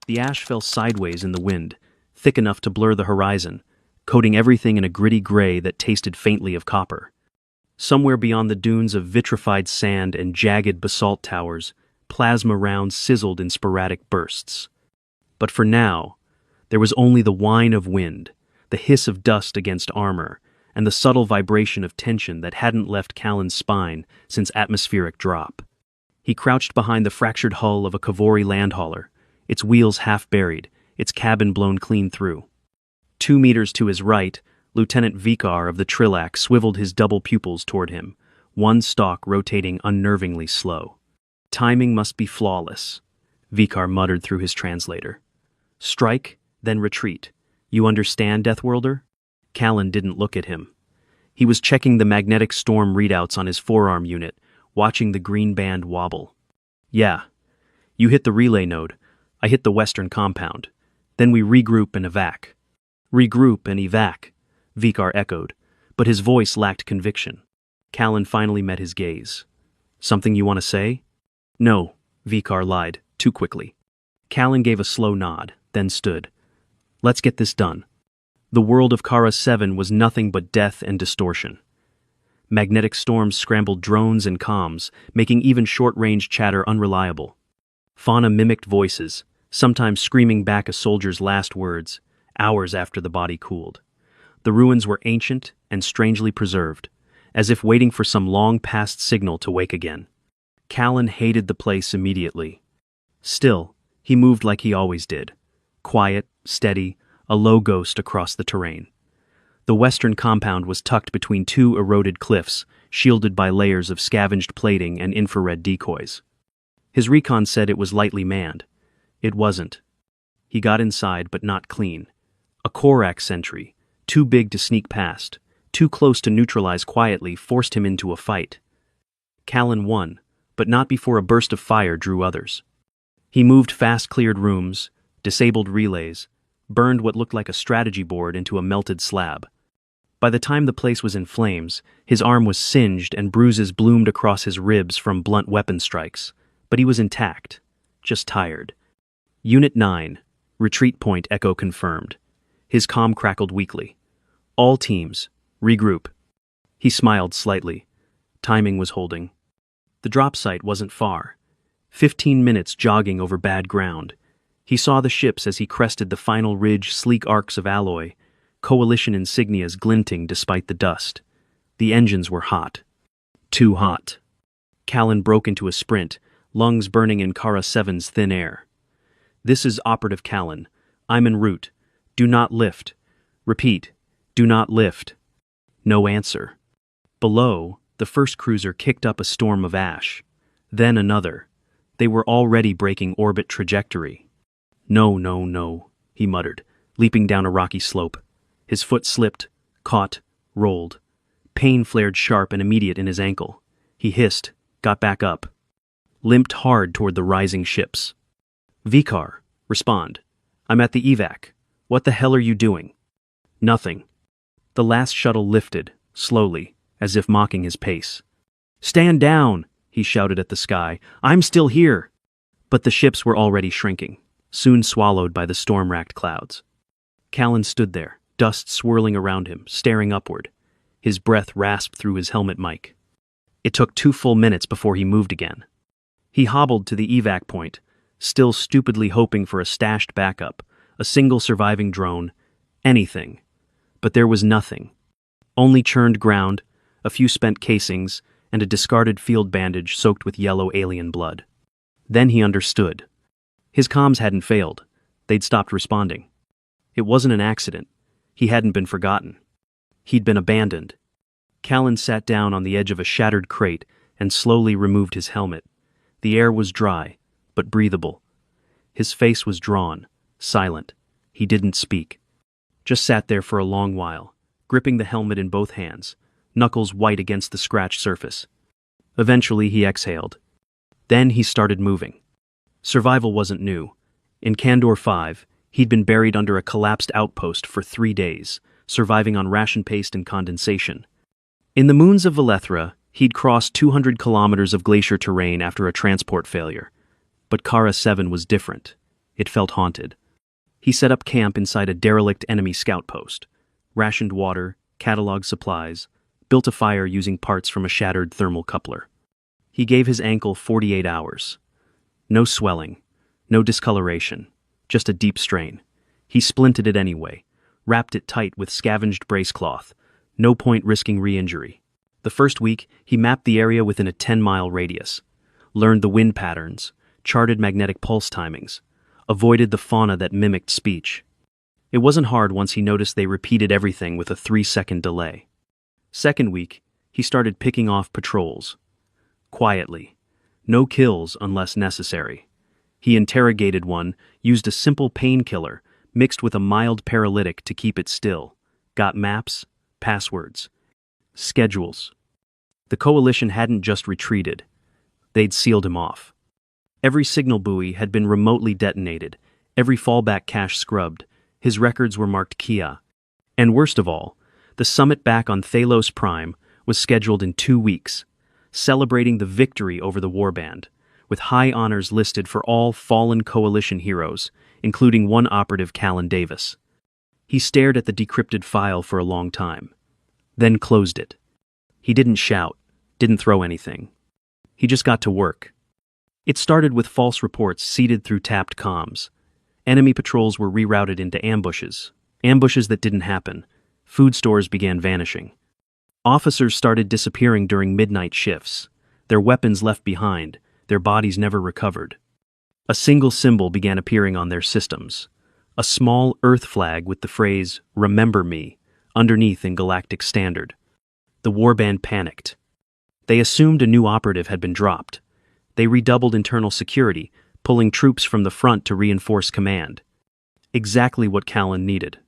The ash fell sideways in the wind, thick enough to blur the horizon, coating everything in a gritty gray that tasted faintly of copper. Somewhere beyond the dunes of vitrified sand and jagged basalt towers, plasma rounds sizzled in sporadic bursts. But for now, there was only the whine of wind, the hiss of dust against armor, and the subtle vibration of tension that hadn't left Callan's spine since atmospheric drop. He crouched behind the fractured hull of a Kavori landhauler, its wheels half buried, its cabin blown clean through. 2 meters to his right, Lieutenant Vikar of the Trillac swiveled his double pupils toward him, one stalk rotating unnervingly slow. Timing must be flawless, Vikar muttered through his translator. Strike, then retreat. You understand, Deathworlder? Callan didn't look at him. He was checking the magnetic storm readouts on his forearm unit, watching the green band wobble. Yeah. You hit the relay node. I hit the western compound. Then we regroup and evac. Regroup and evac, Vikar echoed, but his voice lacked conviction. Callan finally met his gaze. Something you want to say? No, Vikar lied, too quickly. Callan gave a slow nod, then stood. Let's get this done. The world of Kara 7 was nothing but death and distortion. Magnetic storms scrambled drones and comms, making even short-range chatter unreliable. Fauna mimicked voices, sometimes screaming back a soldier's last words, hours after the body cooled. The ruins were ancient and strangely preserved, as if waiting for some long-past signal to wake again. Callan hated the place immediately. Still, he moved like he always did. Quiet, steady, a low ghost across the terrain. The western compound was tucked between 2 eroded cliffs, shielded by layers of scavenged plating and infrared decoys. His recon said it was lightly manned. It wasn't. He got inside, but not clean. A Korak sentry, too big to sneak past, too close to neutralize quietly, forced him into a fight. Callan won, but not before a burst of fire drew others. He moved fast-cleared rooms, disabled relays, burned what looked like a strategy board into a melted slab. By the time the place was in flames, his arm was singed and bruises bloomed across his ribs from blunt weapon strikes, but he was intact, just tired. Unit 9, retreat point echo confirmed. His comm crackled weakly. All teams, regroup. He smiled slightly. Timing was holding. The drop site wasn't far. 15 minutes jogging over bad ground. He saw the ships as he crested the final ridge, sleek arcs of alloy, coalition insignias glinting despite the dust. The engines were hot. Too hot. Callan broke into a sprint, lungs burning in Kara 7's thin air. This is Operative Callan. I'm en route. Do not lift. Repeat. Do not lift. No answer. Below, the first cruiser kicked up a storm of ash. Then another. They were already breaking orbit trajectory. No, no, no, he muttered, leaping down a rocky slope. His foot slipped, caught, rolled. Pain flared sharp and immediate in his ankle. He hissed, got back up. Limped hard toward the rising ships. Vikar, respond. I'm at the evac. What the hell are you doing? Nothing. The last shuttle lifted, slowly, as if mocking his pace. Stand down, he shouted at the sky. I'm still here. But the ships were already shrinking, soon swallowed by the storm-racked clouds. Callan stood there, dust swirling around him, staring upward. His breath rasped through his helmet mic. It took 2 full minutes before he moved again. He hobbled to the evac point, still stupidly hoping for a stashed backup, a single surviving drone, anything. But there was nothing. Only churned ground, a few spent casings, and a discarded field bandage soaked with yellow alien blood. Then he understood. His comms hadn't failed. They'd stopped responding. It wasn't an accident. He hadn't been forgotten. He'd been abandoned. Callan sat down on the edge of a shattered crate and slowly removed his helmet. The air was dry, but breathable. His face was drawn, silent. He didn't speak. Just sat there for a long while, gripping the helmet in both hands, knuckles white against the scratched surface. Eventually he exhaled. Then he started moving. Survival wasn't new. In Kandor 5, he'd been buried under a collapsed outpost for 3 days, surviving on ration paste and condensation. In the moons of Valethra, he'd crossed 200 kilometers of glacier terrain after a transport failure. But Kara 7 was different. It felt haunted. He set up camp inside a derelict enemy scout post, rationed water, cataloged supplies, built a fire using parts from a shattered thermal coupler. He gave his ankle 48 hours. No swelling, no discoloration, just a deep strain. He splinted it anyway, wrapped it tight with scavenged brace cloth. No point risking re-injury. The first week, he mapped the area within a 10-mile radius, learned the wind patterns, charted magnetic pulse timings, avoided the fauna that mimicked speech. It wasn't hard once he noticed they repeated everything with a 3-second delay. Second week, he started picking off patrols. Quietly. No kills unless necessary. He interrogated one, used a simple painkiller, mixed with a mild paralytic to keep it still. Got maps, passwords, schedules. The coalition hadn't just retreated. They'd sealed him off. Every signal buoy had been remotely detonated, every fallback cache scrubbed. His records were marked Kia. And worst of all, the summit back on Thalos Prime was scheduled in 2 weeks, celebrating the victory over the warband, with high honors listed for all fallen coalition heroes, including one operative, Callan Davis. He stared at the decrypted file for a long time, then closed it. He didn't shout, didn't throw anything. He just got to work. It started with false reports seeded through tapped comms. Enemy patrols were rerouted into ambushes that didn't happen. Food stores began vanishing. Officers started disappearing during midnight shifts, their weapons left behind, their bodies never recovered. A single symbol began appearing on their systems, a small Earth flag with the phrase, "Remember Me," underneath in galactic standard. The warband panicked. They assumed a new operative had been dropped. They redoubled internal security, pulling troops from the front to reinforce command. Exactly what Callan needed.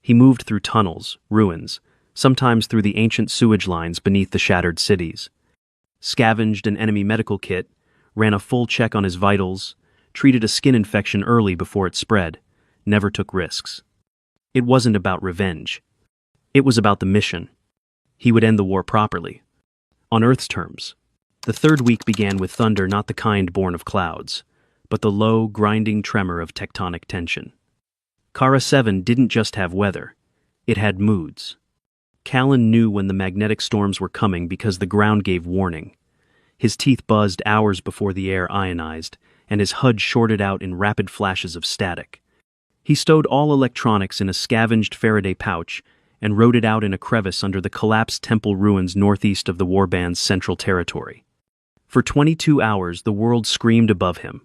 He moved through tunnels, ruins, sometimes through the ancient sewage lines beneath the shattered cities. Scavenged an enemy medical kit, ran a full check on his vitals, treated a skin infection early before it spread, never took risks. It wasn't about revenge. It was about the mission. He would end the war properly. On Earth's terms. The third week began with thunder, not the kind born of clouds, but the low, grinding tremor of tectonic tension. Kara 7 didn't just have weather. It had moods. Callan knew when the magnetic storms were coming because the ground gave warning. His teeth buzzed hours before the air ionized, and his HUD shorted out in rapid flashes of static. He stowed all electronics in a scavenged Faraday pouch and rode it out in a crevice under the collapsed temple ruins northeast of the warband's central territory. For 22 hours, the world screamed above him.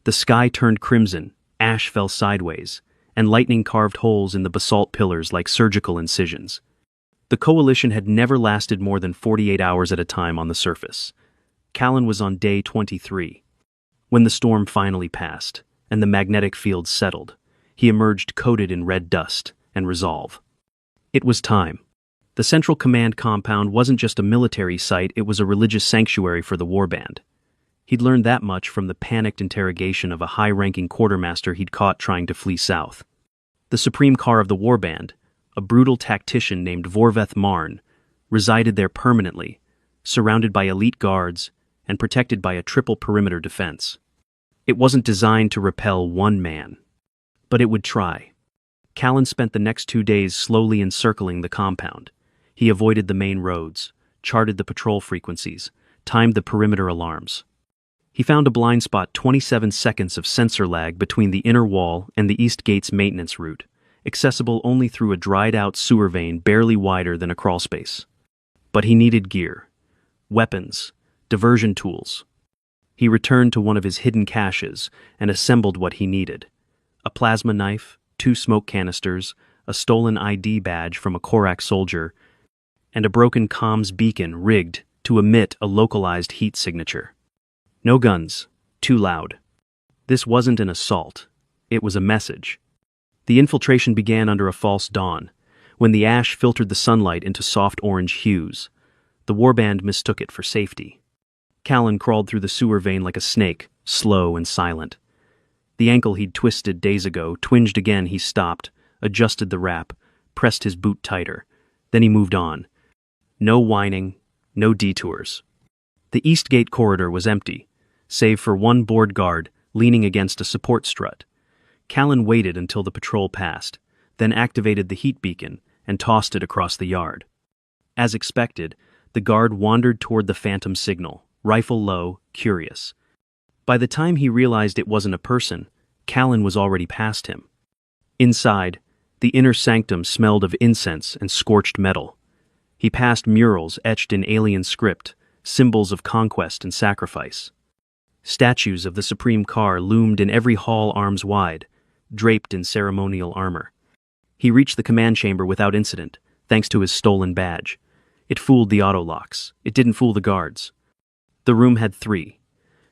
The sky turned crimson, ash fell sideways, and lightning carved holes in the basalt pillars like surgical incisions. The coalition had never lasted more than 48 hours at a time on the surface. Callan was on day 23. When the storm finally passed, and the magnetic field settled, he emerged coated in red dust and resolve. It was time. The Central Command compound wasn't just a military site, it was a religious sanctuary for the warband. He'd learned that much from the panicked interrogation of a high-ranking quartermaster he'd caught trying to flee south. The Supreme Car of the warband, a brutal tactician named Vorveth Marn, resided there permanently, surrounded by elite guards and protected by a triple perimeter defense. It wasn't designed to repel one man, but it would try. Callan spent the next 2 days slowly encircling the compound. He avoided the main roads, charted the patrol frequencies, timed the perimeter alarms. He found a blind spot 27 seconds of sensor lag between the inner wall and the East Gate's maintenance route, accessible only through a dried-out sewer vein barely wider than a crawlspace. But he needed gear, weapons, diversion tools. He returned to one of his hidden caches and assembled what he needed: a plasma knife, 2 smoke canisters, a stolen ID badge from a Korak soldier, and a broken comms beacon rigged to emit a localized heat signature. No guns, too loud. This wasn't an assault, it was a message. The infiltration began under a false dawn, when the ash filtered the sunlight into soft orange hues. The warband mistook it for safety. Callan crawled through the sewer vein like a snake, slow and silent. The ankle he'd twisted days ago twinged again. He stopped, adjusted the wrap, pressed his boot tighter. Then he moved on. No whining, no detours. The East Gate corridor was empty, save for one board guard leaning against a support strut, Callan waited until the patrol passed, then activated the heat beacon and tossed it across the yard. As expected, the guard wandered toward the phantom signal, rifle low, curious. By the time he realized it wasn't a person, Callan was already past him. Inside, the inner sanctum smelled of incense and scorched metal. He passed murals etched in alien script, symbols of conquest and sacrifice. Statues of the Supreme Car loomed in every hall arms wide, draped in ceremonial armor. He reached the command chamber without incident, thanks to his stolen badge. It fooled the auto-locks. It didn't fool the guards. The room had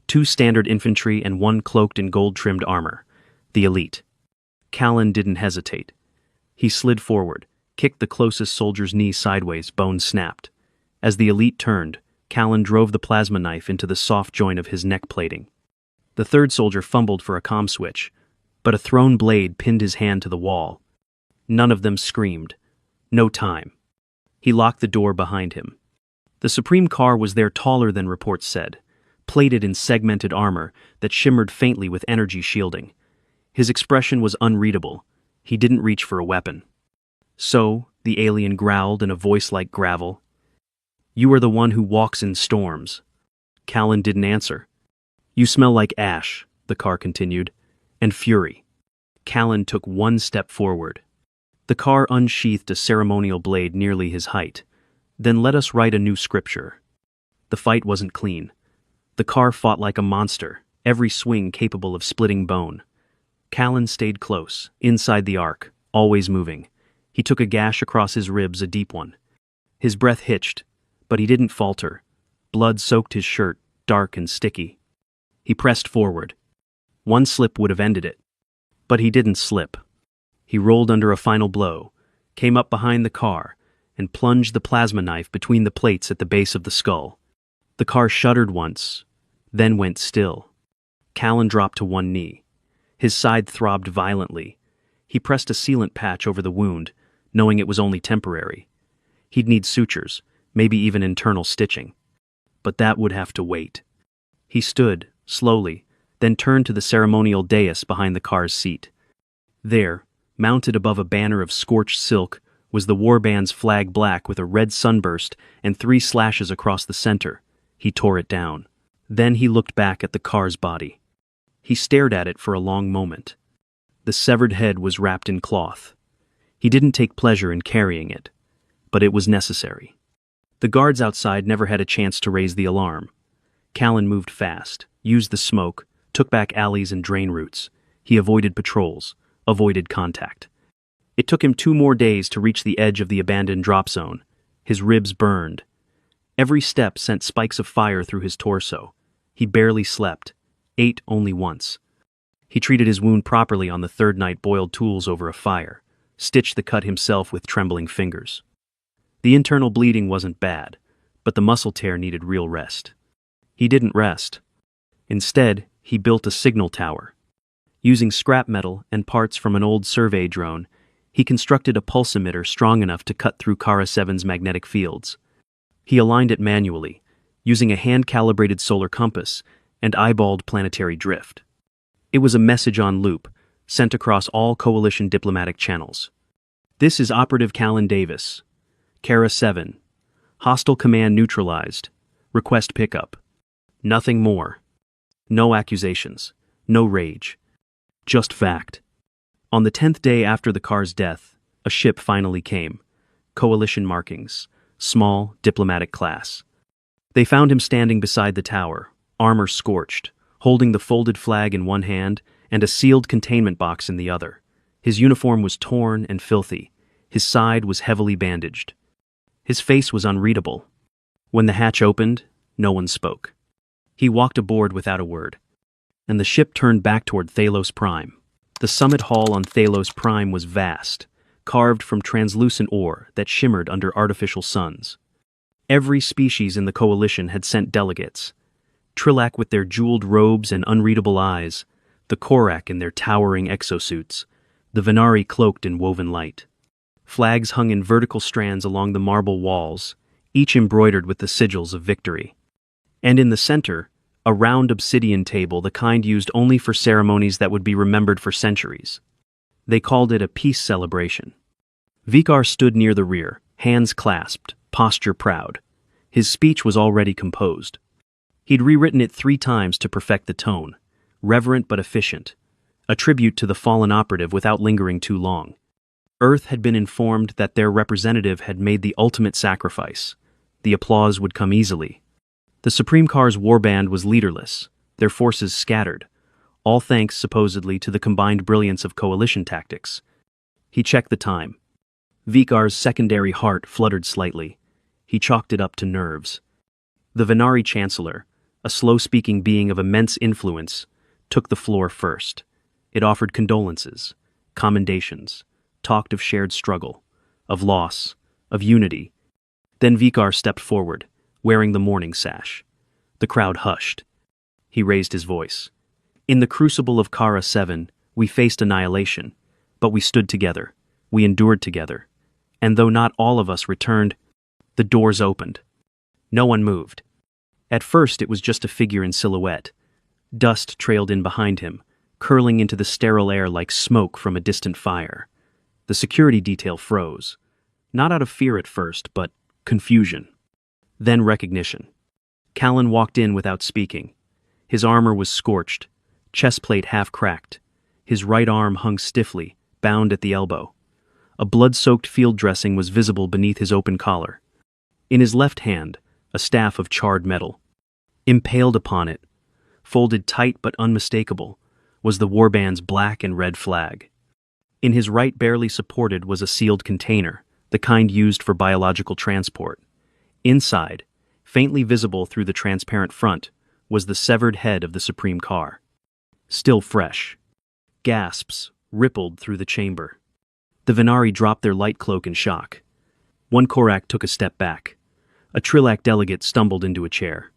two standard infantry and one cloaked in gold-trimmed armor, the elite. Callan didn't hesitate. He slid forward, kicked the closest soldier's knee sideways, bone snapped. As the elite turned, Callan drove the plasma knife into the soft joint of his neck plating. The third soldier fumbled for a comm switch, but a thrown blade pinned his hand to the wall. None of them screamed. No time. He locked the door behind him. The Supreme Car was there, taller than reports said, plated in segmented armor that shimmered faintly with energy shielding. His expression was unreadable. He didn't reach for a weapon. "So," the alien growled in a voice like gravel, "you are the one who walks in storms." Callan didn't answer. "You smell like ash," the car continued, "and fury." Callan took one step forward. The car unsheathed a ceremonial blade nearly his height. "Then let us write a new scripture." The fight wasn't clean. The car fought like a monster, every swing capable of splitting bone. Callan stayed close, inside the arc, always moving. He took a gash across his ribs, a deep one. His breath hitched, but he didn't falter. Blood soaked his shirt, dark and sticky. He pressed forward. One slip would have ended it. But he didn't slip. He rolled under a final blow, came up behind the car, and plunged the plasma knife between the plates at the base of the skull. The car shuddered once, then went still. Callan dropped to one knee. His side throbbed violently. He pressed a sealant patch over the wound, knowing it was only temporary. He'd need sutures, maybe even internal stitching. But that would have to wait. He stood, slowly, then turned to the ceremonial dais behind the car's seat. There, mounted above a banner of scorched silk, was the warband's flag, black with a red sunburst and 3 slashes across the center. He tore it down. Then he looked back at the car's body. He stared at it for a long moment. The severed head was wrapped in cloth. He didn't take pleasure in carrying it, but it was necessary. The guards outside never had a chance to raise the alarm. Callan moved fast, used the smoke, took back alleys and drain routes. He avoided patrols, avoided contact. It took him 2 more days to reach the edge of the abandoned drop zone. His ribs burned. Every step sent spikes of fire through his torso. He barely slept, ate only once. He treated his wound properly on the 3rd night, boiled tools over a fire, stitched the cut himself with trembling fingers. The internal bleeding wasn't bad, but the muscle tear needed real rest. He didn't rest. Instead, he built a signal tower. Using scrap metal and parts from an old survey drone, he constructed a pulse emitter strong enough to cut through Kara 7's magnetic fields. He aligned it manually, using a hand-calibrated solar compass and eyeballed planetary drift. It was a message on loop, sent across all coalition diplomatic channels. "This is Operative Callan Davis. Kara 7. Hostile command neutralized. Request pickup." Nothing more. No accusations. No rage. Just fact. On the 10th day after the car's death, a ship finally came. Coalition markings. Small, diplomatic class. They found him standing beside the tower, armor scorched, holding the folded flag in one hand and a sealed containment box in the other. His uniform was torn and filthy. His side was heavily bandaged. His face was unreadable. When the hatch opened, no one spoke. He walked aboard without a word, and the ship turned back toward Thalos Prime. The summit hall on Thalos Prime was vast, carved from translucent ore that shimmered under artificial suns. Every species in the coalition had sent delegates. Trilak with their jeweled robes and unreadable eyes, the Korak in their towering exosuits, the Venari cloaked in woven light. Flags hung in vertical strands along the marble walls, each embroidered with the sigils of victory. And in the center, A round obsidian table, the kind used only for ceremonies that would be remembered for centuries. They called it a peace celebration. Vikar stood near the rear, hands clasped, posture proud. His speech was already composed. He'd rewritten it 3 times to perfect the tone, reverent but efficient, a tribute to the fallen operative without lingering too long. Earth had been informed that their representative had made the ultimate sacrifice. The applause would come easily. The Supreme Car's warband was leaderless, their forces scattered, all thanks supposedly to the combined brilliance of coalition tactics. He checked the time. Vikar's secondary heart fluttered slightly. He chalked it up to nerves. The Venari Chancellor, a slow-speaking being of immense influence, took the floor first. It offered condolences, commendations, talked of shared struggle, of loss, of unity. Then Vikar stepped forward, wearing the mourning sash. The crowd hushed. He raised his voice. In the crucible of Kara 7, we faced annihilation, but we stood together. We endured together. And though not all of us returned, the doors opened. No one moved. At first it was just a figure in silhouette. Dust trailed in behind him, curling into the sterile air like smoke from a distant fire. The security detail froze. Not out of fear at first, but confusion. Then recognition. Callan walked in without speaking. His armor was scorched, chest plate half cracked. His right arm hung stiffly, bound at the elbow. A blood-soaked field dressing was visible beneath his open collar. In his left hand, a staff of charred metal. Impaled upon it, folded tight but unmistakable, was the warband's black and red flag. In his right, barely supported, was a sealed container, the kind used for biological transport. Inside, faintly visible through the transparent front, was the severed head of the Supreme Car. Still fresh. Gasps rippled through the chamber. The Venari dropped their light cloak in shock. One Korak took a step back. A Trilak delegate stumbled into a chair.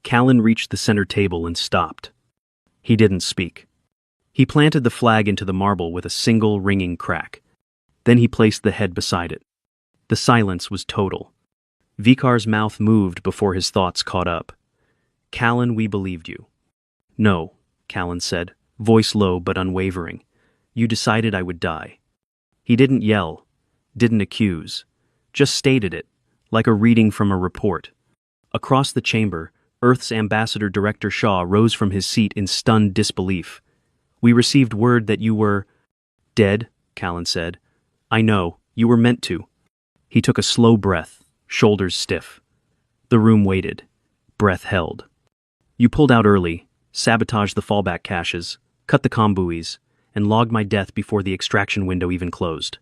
Callan reached the center table and stopped. He didn't speak. He planted the flag into the marble with a single ringing crack. Then he placed the head beside it. The silence was total. Vikar's mouth moved before his thoughts caught up. Callan, we believed you. No, Callan said, voice low but unwavering. You decided I would die. He didn't yell, didn't accuse, just stated it, like a reading from a report. Across the chamber, Earth's Ambassador Director Shaw rose from his seat in stunned disbelief. We received word that you were dead, Callan said. I know, you were meant to. He took a slow breath, shoulders stiff. The room waited, breath held. You pulled out early, sabotaged the fallback caches, cut the comm buoys, and logged my death before the extraction window even closed.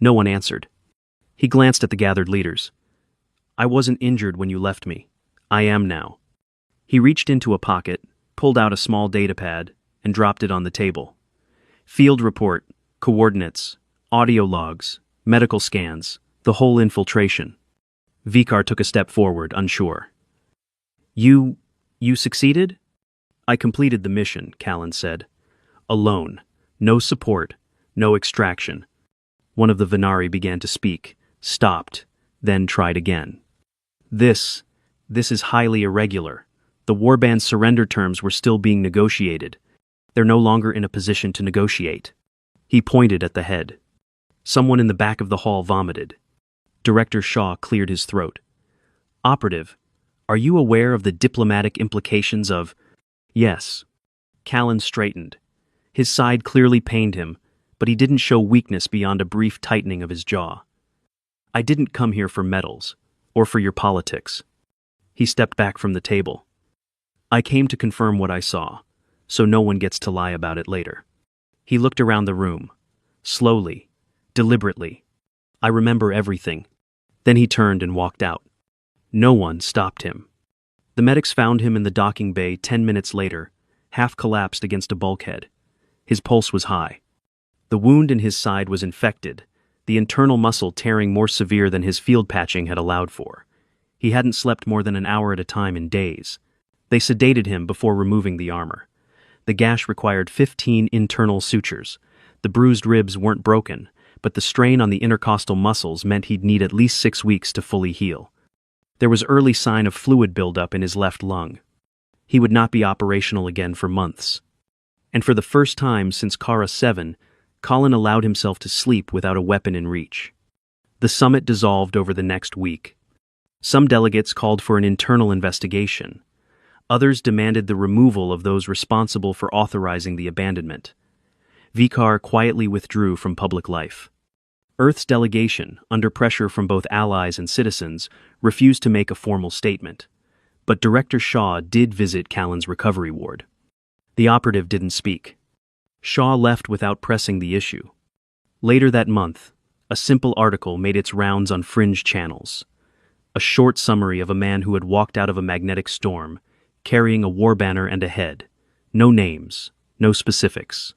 No one answered. He glanced at the gathered leaders. I wasn't injured when you left me. I am now. He reached into a pocket, pulled out a small datapad, and dropped it on the table. Field report, coordinates, audio logs, medical scans, the whole infiltration. Vikar took a step forward, unsure. You succeeded? I completed the mission, Callan said. Alone. No support. No extraction. One of the Venari began to speak, stopped, then tried again. This is highly irregular. The warband's surrender terms were still being negotiated. They're no longer in a position to negotiate. He pointed at the head. Someone in the back of the hall vomited. Director Shaw cleared his throat. Operative, are you aware of the diplomatic implications of... Yes. Callan straightened. His side clearly pained him, but he didn't show weakness beyond a brief tightening of his jaw. I didn't come here for medals, or for your politics. He stepped back from the table. I came to confirm what I saw, so no one gets to lie about it later. He looked around the room, slowly, deliberately. I remember everything. Then he turned and walked out. No one stopped him. The medics found him in the docking bay 10 minutes later, half collapsed against a bulkhead. His pulse was high. The wound in his side was infected, the internal muscle tearing more severe than his field patching had allowed for. He hadn't slept more than an hour at a time in days. They sedated him before removing the armor. The gash required 15 internal sutures. The bruised ribs weren't broken, but the strain on the intercostal muscles meant he'd need at least 6 weeks to fully heal. There was early sign of fluid buildup in his left lung. He would not be operational again for months. And for the first time since Kara 7, Colin allowed himself to sleep without a weapon in reach. The summit dissolved over the next week. Some delegates called for an internal investigation. Others demanded the removal of those responsible for authorizing the abandonment. Vikar quietly withdrew from public life. Earth's delegation, under pressure from both allies and citizens, refused to make a formal statement. But Director Shaw did visit Callan's recovery ward. The operative didn't speak. Shaw left without pressing the issue. Later that month, a simple article made its rounds on fringe channels. A short summary of a man who had walked out of a magnetic storm, carrying a war banner and a head. No names, no specifics.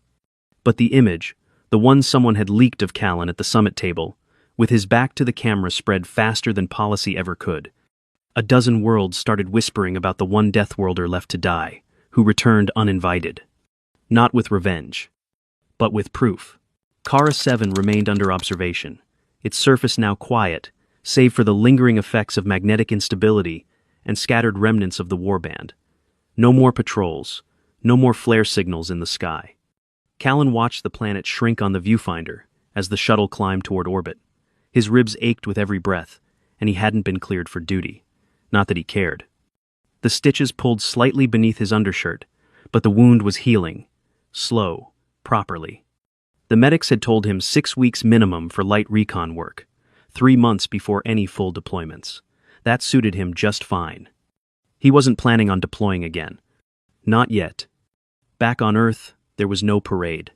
But the image, the one someone had leaked of Callan at the summit table, with his back to the camera, spread faster than policy ever could. A dozen worlds started whispering about the one Deathworlder left to die, who returned uninvited. Not with revenge, but with proof. Kara 7 remained under observation, its surface now quiet, save for the lingering effects of magnetic instability and scattered remnants of the warband. No more patrols, no more flare signals in the sky. Callan watched the planet shrink on the viewfinder as the shuttle climbed toward orbit. His ribs ached with every breath, and he hadn't been cleared for duty. Not that he cared. The stitches pulled slightly beneath his undershirt, but the wound was healing. Slow, properly. The medics had told him 6 weeks minimum for light recon work, 3 months before any full deployments. That suited him just fine. He wasn't planning on deploying again. Not yet. Back on Earth, there was no parade.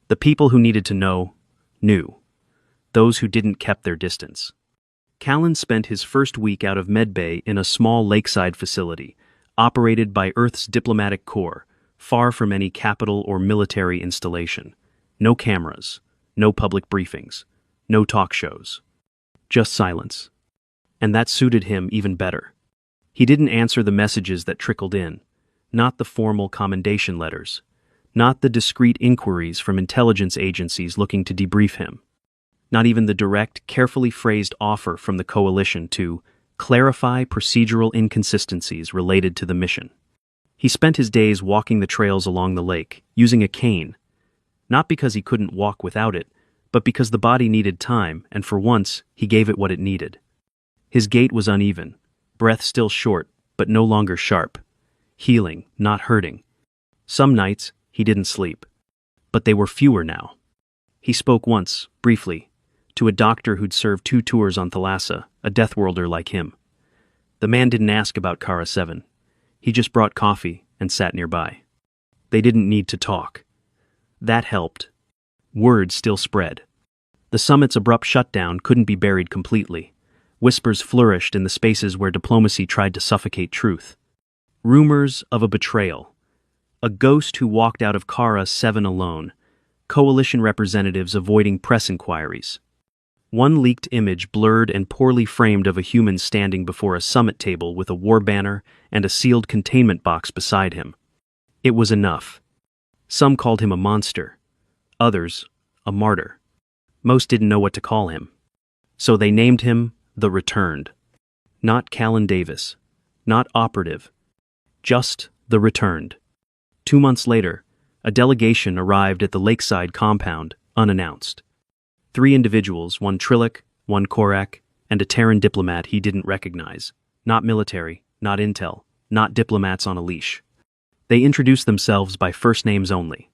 The people who needed to know, knew. Those who didn't kept their distance. Callan spent his first week out of medbay in a small lakeside facility, operated by Earth's diplomatic corps, far from any capital or military installation. No cameras, no public briefings, no talk shows. Just silence. And that suited him even better. He didn't answer the messages that trickled in, not the formal commendation letters, not the discreet inquiries from intelligence agencies looking to debrief him, not even the direct, carefully phrased offer from the coalition to clarify procedural inconsistencies related to the mission. He spent his days walking the trails along the lake, using a cane, not because he couldn't walk without it, but because the body needed time, and for once, he gave it what it needed. His gait was uneven, breath still short, but no longer sharp. Healing, not hurting. Some nights, he didn't sleep. But they were fewer now. He spoke once, briefly, to a doctor who'd served 2 tours on Thalassa, a Deathworlder like him. The man didn't ask about Kara 7. He just brought coffee and sat nearby. They didn't need to talk. That helped. Word still spread. The summit's abrupt shutdown couldn't be buried completely. Whispers flourished in the spaces where diplomacy tried to suffocate truth. Rumors of a betrayal. A ghost who walked out of Kara 7 alone. Coalition representatives avoiding press inquiries. One leaked image blurred and poorly framed of a human standing before a summit table with a war banner and a sealed containment box beside him. It was enough. Some called him a monster. Others, a martyr. Most didn't know what to call him. So they named him the Returned. Not Callan Davis. Not operative. Just the Returned. 2 months later, a delegation arrived at the lakeside compound, unannounced. 3 individuals, one Trillic, one Korak, and a Terran diplomat he didn't recognize. Not military, not intel, not diplomats on a leash. They introduced themselves by first names only.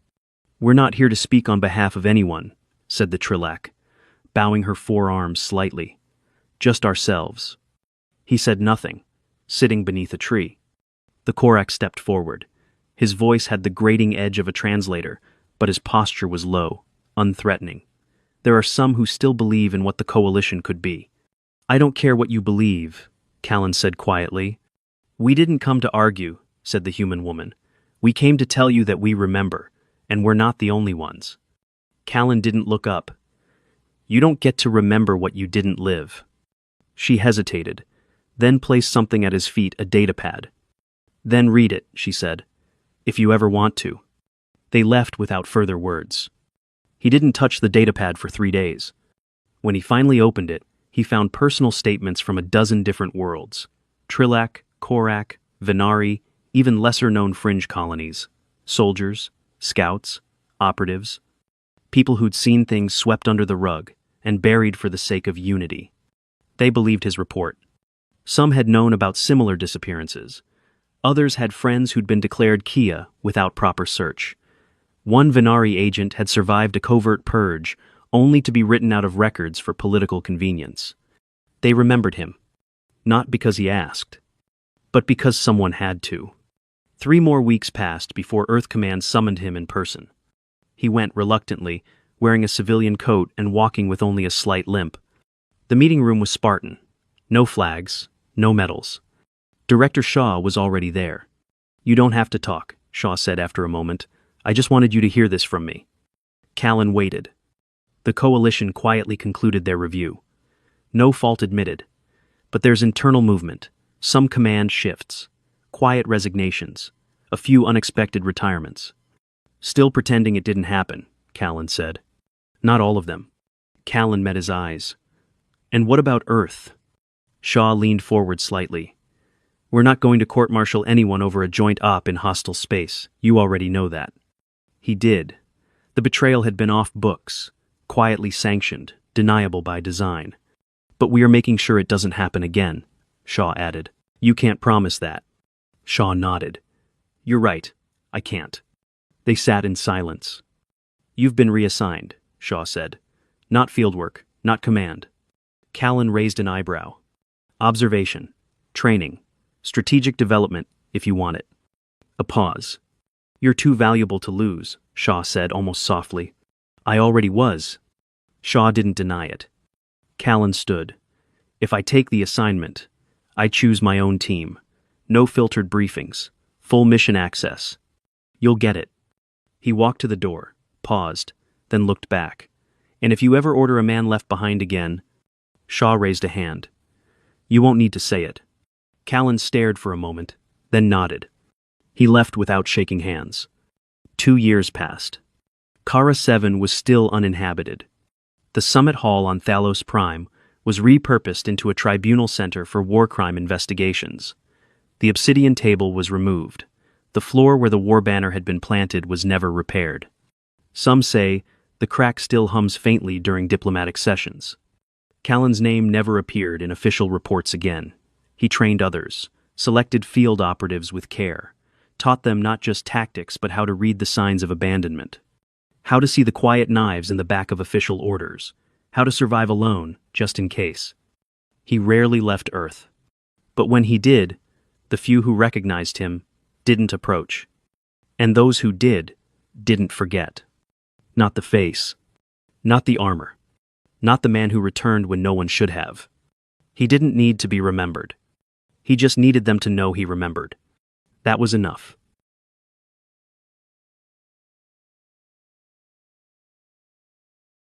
"We're not here to speak on behalf of anyone," said the Trillic, bowing her forearms slightly. "Just ourselves." He said nothing, sitting beneath a tree. The Korak stepped forward. His voice had the grating edge of a translator, but his posture was low, unthreatening. There are some who still believe in what the coalition could be. "I don't care what you believe," Callan said quietly. "We didn't come to argue," said the human woman. "We came to tell you that we remember, and we're not the only ones." Callan didn't look up. "You don't get to remember what you didn't live." She hesitated, then placed something at his feet, a datapad. "Then read it," she said, "if you ever want to." They left without further words. He didn't touch the datapad for 3 days. When he finally opened it, he found personal statements from a dozen different worlds. Trilak, Korak, Venari, even lesser-known fringe colonies, soldiers, scouts, operatives, people who'd seen things swept under the rug and buried for the sake of unity. They believed his report. Some had known about similar disappearances. Others had friends who'd been declared Kia without proper search. One Venari agent had survived a covert purge, only to be written out of records for political convenience. They remembered him, not because he asked, but because someone had to. 3 more weeks passed before Earth Command summoned him in person. He went reluctantly, wearing a civilian coat and walking with only a slight limp. The meeting room was Spartan. No flags, no medals. Director Shaw was already there. "You don't have to talk," Shaw said after a moment. "I just wanted you to hear this from me." Callan waited. The coalition quietly concluded their review. No fault admitted. But there's internal movement, some command shifts, quiet resignations, a few unexpected retirements. "Still pretending it didn't happen," Callan said. "Not all of them." Callan met his eyes. "And what about Earth?" Shaw leaned forward slightly. "We're not going to court-martial anyone over a joint op in hostile space. You already know that." He did. The betrayal had been off books, quietly sanctioned, deniable by design. "But we are making sure it doesn't happen again," Shaw added. "You can't promise that." Shaw nodded. "You're right. I can't." They sat in silence. "You've been reassigned," Shaw said. "Not fieldwork, not command." Callan raised an eyebrow. "Observation, training, strategic development, if you want it." A pause. "You're too valuable to lose," Shaw said almost softly. "I already was." Shaw didn't deny it. Callan stood. "If I take the assignment, I choose my own team. No filtered briefings. Full mission access. You'll get it." He walked to the door, paused, then looked back. "And if you ever order a man left behind again—" Shaw raised a hand. "You won't need to say it." Callan stared for a moment, then nodded. He left without shaking hands. 2 years passed. Kara 7 was still uninhabited. The summit hall on Thalos Prime was repurposed into a tribunal center for war crime investigations. The obsidian table was removed. The floor where the war banner had been planted was never repaired. Some say the crack still hums faintly during diplomatic sessions. Callan's name never appeared in official reports again. He trained others, selected field operatives with care, taught them not just tactics but how to read the signs of abandonment, how to see the quiet knives in the back of official orders, how to survive alone, just in case. He rarely left Earth. But when he did, the few who recognized him didn't approach. And those who did, didn't forget. Not the face. Not the armor. Not the man who returned when no one should have. He didn't need to be remembered. He just needed them to know he remembered. That was enough.